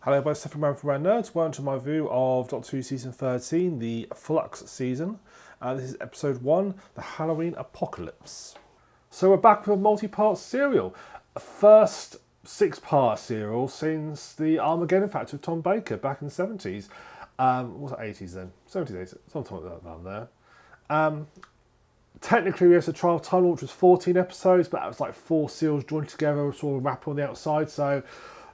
Hello, by TheSuffolkRam from Rand Nerds. Welcome to my review of Doctor Who Season 13, the Flux season. This is Episode 1, The Halloween Apocalypse. So we're back with a multi-part serial. First 6-part serial since the Armageddon Factor of Tom Baker back in the 70s. Was it 80s then? 70s, 80s, sometime like that there. Technically, we have the trial tunnel, which was 14 episodes, but that was like 4 serials joined together, sort of wrap on the outside, so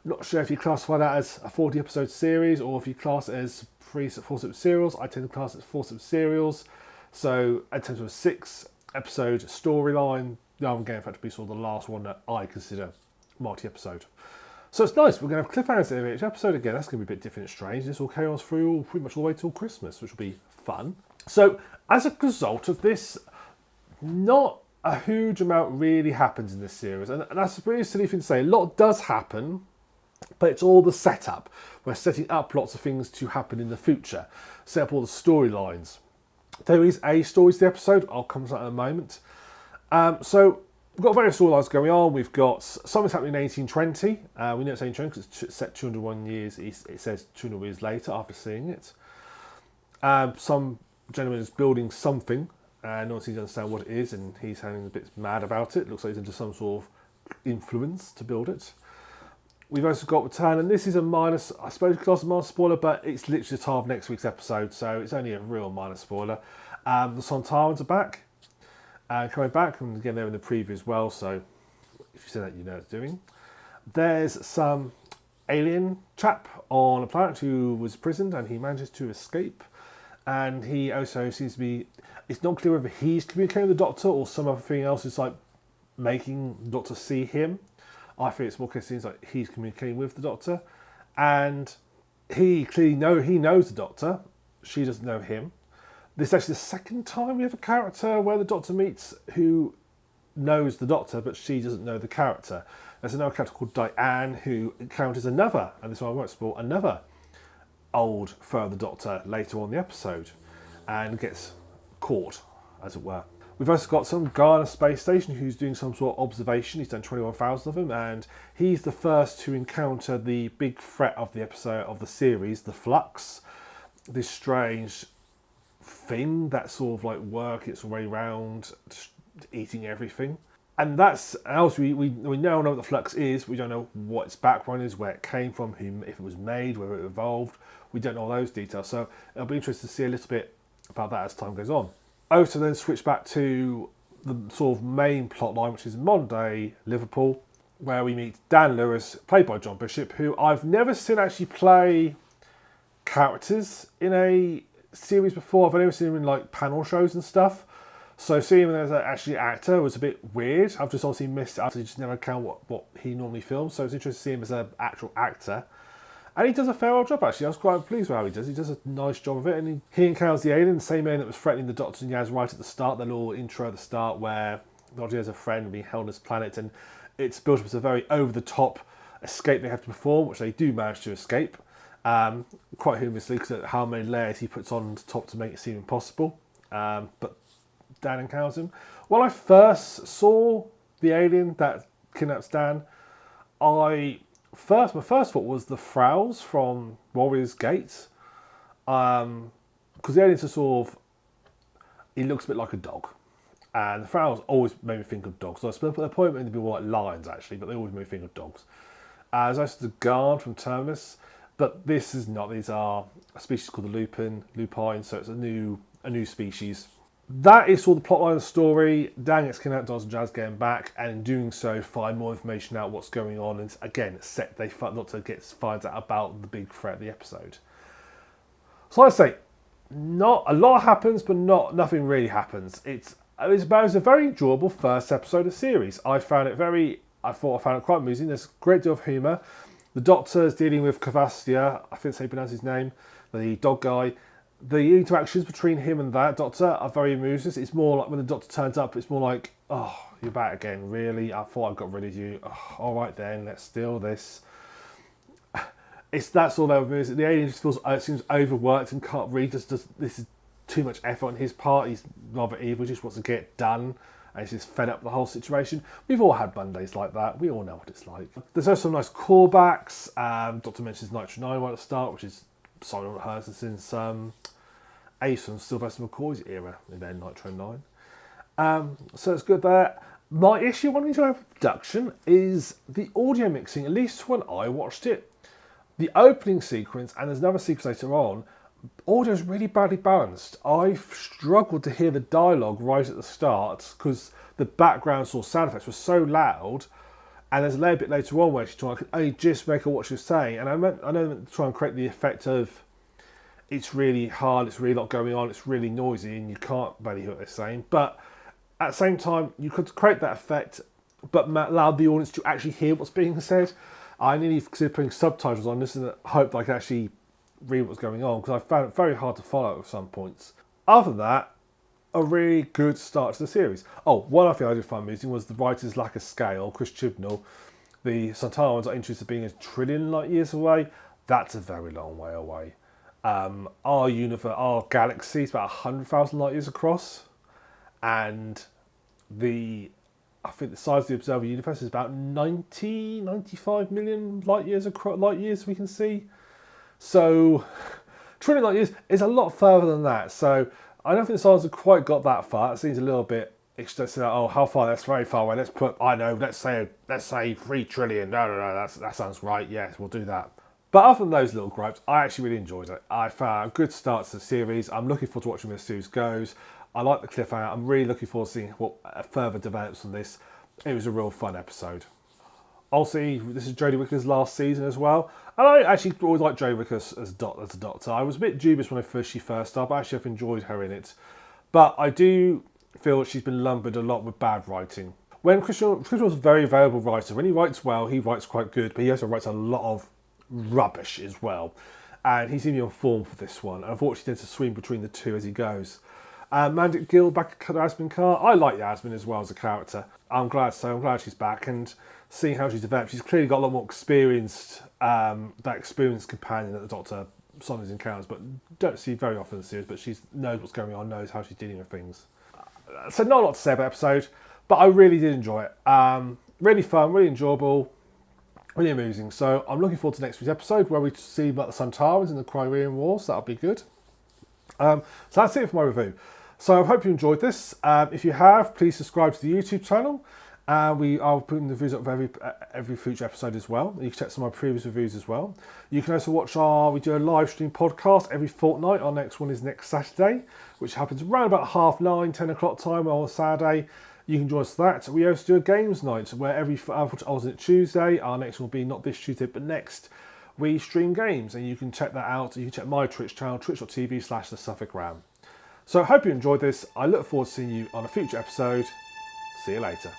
not sure if you classify that as a 40 episode series or if you class it as 4 separate serials. I tend to class it as 4 separate serials. So in terms of a 6 episode storyline, the Armageddon Factor would be sort of the last one that I consider multi-episode. So it's nice. We're going to have cliffhangers at each episode. Again, that's going to be a bit different and strange. This will carry on through pretty much all the way till Christmas, which will be fun. So as a result of this, not a huge amount really happens in this series. And that's a really silly thing to say. A lot does happen, but it's all the setup. We're setting up lots of things to happen in the future. Set up all the storylines. There is a story to the episode. I'll come to that in a moment. So we've got various storylines going on. We've got something's happening in 1820. We know it's 1820 because it's set 201 years. It says 200 years later after seeing it. Some gentleman is building something and no one seems to understand what it is, and he's sounding a bit mad about it. Looks like he's into some sort of influence to build it. We've also got Return, and this is a minor, I suppose, class a minor spoiler, but it's literally the time of next week's episode, so it's only a real minor spoiler. The Sontarans are back, coming back, and again, they're in the preview as well, so if you see that, you know what it's doing. There's some alien chap on a planet who was imprisoned, and he manages to escape, and he also seems to be, it's not clear whether he's communicating with the Doctor or some other thing else is like making the Doctor see him. I think it's more because it seems like he's communicating with the Doctor, and he clearly knows the Doctor. She doesn't know him. This is actually the second time we have a character where the Doctor meets who knows the Doctor, but she doesn't know the character. There's another character called Diane who encounters another, and this one I won't spoil, another old further Doctor later on in the episode, and gets caught, as it were. We've also got some guy on a space station who's doing some sort of observation. He's done 21,000 of them, and he's the first to encounter the big threat of the episode of the series, the Flux. This strange thing that sort of like works its way around, just eating everything. And that's, else we now know what the Flux is. We don't know what its background is, where it came from, who, if it was made, whether it evolved. We don't know all those details. So it'll be interesting to see a little bit about that as time goes on. Also then switch back to the sort of main plot line, which is modern day Liverpool, where we meet Dan Lewis, played by Jon Bishop, who I've never seen actually play characters in a series before. I've only ever seen him in like panel shows and stuff. So seeing him as an actually actor was a bit weird. I've just obviously missed it. I've just never count what he normally films. So it's interesting to see him as an actual actor. And he does a fair old job, actually. I was quite pleased with how he does. He does a nice job of it. And he encounters the alien, the same alien that was threatening the Doctor and Yaz right at the start, the little intro at the start where the Doctor has a friend being held on this planet. And it's built up as a very over-the-top escape they have to perform, which they do manage to escape. Quite humorously, because of how many layers he puts on top to make it seem impossible. But Dan encounters him. When I first saw the alien that kidnaps Dan, my first thought was the Frowls from Warrior's Gate, because the alien's a sort of, he looks a bit like a dog, and the Frowls always made me think of dogs. So I suppose at the point made to be more like lions actually, but they always made me think of dogs. There's also the Guard from Terminus, but this is not. These are a species called the lupine, so it's a new species. That is all the plotline of the story. Dan gets kidnapped, Dawes and Jazz getting back, and in doing so, find more information out what's going on. And again, Doctor finds out about the big threat of the episode. So I say, not a lot happens, but nothing really happens. It's a very enjoyable first episode of the series. I found it quite amusing. There's a great deal of humour. The Doctor is dealing with Cavastia, I think that's how you pronounce his name, the dog guy. The interactions between him and that Doctor are very amusing. It's more like when the Doctor turns up, it's more like, oh, you're back again, really? I thought I got rid of you. Oh, all right then, let's steal this. It's that sort of music. The alien just seems overworked and can't read. This is too much effort on his part. He's rather evil, just wants to get done and he's just fed up with the whole situation. We've all had Mondays like that. We all know what it's like. There's also some nice callbacks. Doctor mentions Nitro 9 right at the start, which is solid on her since Ace and Sylvester McCoy's era in their Nitro 9. So it's good there. My issue when we enjoy production is the audio mixing, at least when I watched it. The opening sequence, and there's another sequence later on, audio is really badly balanced. I struggled to hear the dialogue right at the start because the background source sound effects were so loud, and there's a little bit later on where she's trying to only just make out what she was saying, and I know to try and create the effect of it's really hard, it's really a lot going on, it's really noisy, and you can't barely hear what they're saying, but at the same time, you could create that effect, but allow the audience to actually hear what's being said. I nearly considered putting subtitles on this and hope that I could actually read what's going on, because I found it very hard to follow at some points. Other than that, a really good start to the series. Oh, one other thing I did find amusing was the writer's lack of scale. Chris Chibnall, the Santarans are interested in being a trillion light years away. That's a very long way away. Our universe, our galaxy is about 100,000 light years across. And I think the size of the observable universe is about 95 million light years we can see. So, trillion light years is a lot further than that. So, I don't think the science have quite got that far. It seems a little bit extensive. Oh, how far? That's very far away. Let's say 3 trillion. No, that sounds right. Yes, we'll do that. But other than those little gripes, I actually really enjoyed it. I found a good start to the series. I'm looking forward to watching where the series goes. I like the cliffhanger. I'm really looking forward to seeing what further develops from this. It was a real fun episode. Also, this is Jodie Whittaker's last season as well. And I actually always liked Jodie Whittaker as a Doctor. I was a bit dubious when she first started, but actually I've enjoyed her in it. But I do feel that she's been lumbered a lot with bad writing. When Chris was a very variable writer. When he writes well, he writes quite good, but he also writes a lot of rubbish as well. And he seemed to be on form for this one. And unfortunately, he tends to swing between the two as he goes. Mandip Gill back at Yasmin Carr. I like Yasmin as well as a character. I'm glad she's back and seeing how she's developed. She's clearly got a lot more experienced, that experienced companion that the Doctor sometimes encounters, but don't see very often in the series. But she knows what's going on, knows how she's dealing with things. So not a lot to say about the episode, but I really did enjoy it. Really fun, really enjoyable, really amusing. So I'm looking forward to next week's episode where we see about the Santarans in the Crimean Wars. That'll be good. So that's it for my review. So I hope you enjoyed this. If you have, please subscribe to the YouTube channel. I'll put in the reviews up for every future episode as well. You can check some of my previous reviews as well. You can also watch we do a live stream podcast every fortnight. Our next one is next Saturday, which happens around about 9:30, 10 o'clock time on Saturday. You can join us for that. We also do a games night where I was at Tuesday. Our next one will be not this Tuesday, but next. We stream games, and you can check that out. You can check my Twitch channel, twitch.tv/TheSuffolkRam. So I hope you enjoyed this. I look forward to seeing you on a future episode. See you later.